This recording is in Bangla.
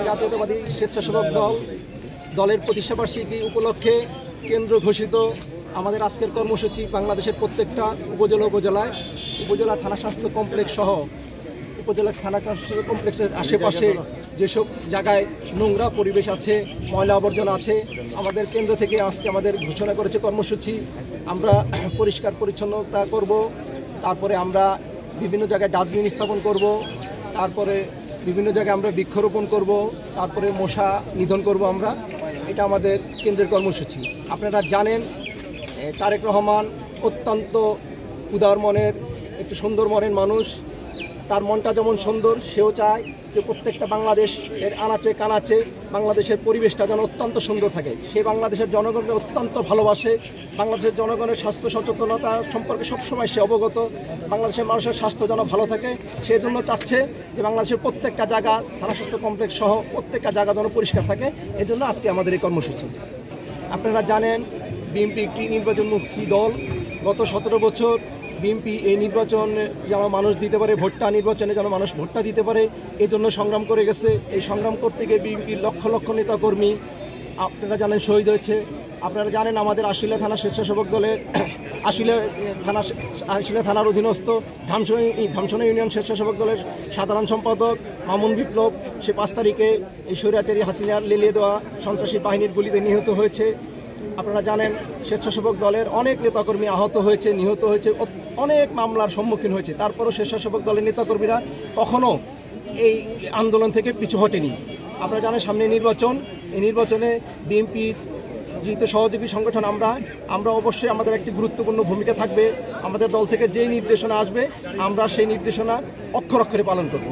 জাতীয়তাবাদী স্বেচ্ছাসেবক দলের প্রতিষ্ঠাবার্ষিকী উপলক্ষে কেন্দ্র ঘোষিত আমাদের আজকের কর্মসূচি বাংলাদেশের প্রত্যেকটা উপজেলা থানা স্বাস্থ্য কমপ্লেক্স সহ উপজেলা থানা স্বাস্থ্য কমপ্লেক্সের আশেপাশে যেসব জায়গায় নোংরা পরিবেশ আছে, ময়লা আবর্জনা আছে, আমাদের কেন্দ্র থেকে আজকে আমাদের ঘোষণা করেছে কর্মসূচি। আমরা পরিষ্কার পরিচ্ছন্নতা করব, তারপরে আমরা বিভিন্ন জায়গায় ডাস্টবিন স্থাপন করব, তারপরে বিভিন্ন জায়গায় আমরা বৃক্ষরোপণ করব, তারপরে মশা নিধন করব। এটা আমাদের কেন্দ্রের কর্মসূচি। আপনারা জানেন তারেক রহমান অত্যন্ত উদার মনের, একটু সুন্দর মনের মানুষ। তার মনটা যেমন সুন্দর, সেও চায় যে প্রত্যেকটা বাংলাদেশের আনাচে কানাচে বাংলাদেশের পরিবেশটা যেন অত্যন্ত সুন্দর থাকে। সে বাংলাদেশের জনগণকে অত্যন্ত ভালোবাসে। বাংলাদেশের জনগণের স্বাস্থ্য সচেতনতা সম্পর্কে সবসময় সে অবগত। বাংলাদেশের মানুষের স্বাস্থ্য যেন ভালো থাকে, সেজন্য চাচ্ছে যে বাংলাদেশের প্রত্যেকটা জায়গা, থানা স্বাস্থ্য কমপ্লেক্স সহ প্রত্যেকটা জায়গা যেন পরিষ্কার থাকে। এজন্য আজকে আমাদের এই কর্মসূচি। আপনারা জানেন বিএনপি একটি নির্বাচনমুখী দল। গত 17 বছর বিএনপি এই নির্বাচন যেন মানুষ দিতে পারে, ভোটটা নির্বাচনে যেন মানুষ ভোটটা দিতে পারে, এই জন্য সংগ্রাম করে গেছে। এই সংগ্রাম করতে গিয়ে বিএনপির লক্ষ লক্ষ নেতাকর্মী আপনারা জানেন শহীদ হয়েছে। আপনারা জানেন আমাদের আশুলিয়া থানা স্বেচ্ছাসেবক দলের আশুলিয়া থানার অধীনস্থ ধামসোনা ইউনিয়ন স্বেচ্ছাসেবক দলের সাধারণ সম্পাদক মামুন বিপ্লব, সে 5 তারিখে এই স্বৈরাচারী হাসিনার লেলিয়ে দেওয়া সন্ত্রাসী বাহিনীর গুলিতে নিহত হয়েছে। আপনারা জানেন স্বেচ্ছাসেবক দলের অনেক নেতাকর্মী আহত হয়েছে, নিহত হয়েছে, অনেক মামলার সম্মুখীন হয়েছে। তারপরও স্বেচ্ছাসেবক দলের নেতাকর্মীরা কখনও এই আন্দোলন থেকে পিছু হটেনি। আপনারা জানেন সামনে নির্বাচন, এই নির্বাচনে বিএনপির যেহেতু সহযোগী সংগঠন আমরা অবশ্যই আমাদের একটি গুরুত্বপূর্ণ ভূমিকা থাকবে। আমাদের দল থেকে যেই নির্দেশনা আসবে আমরা সেই নির্দেশনা অক্ষরে অক্ষরে পালন করব।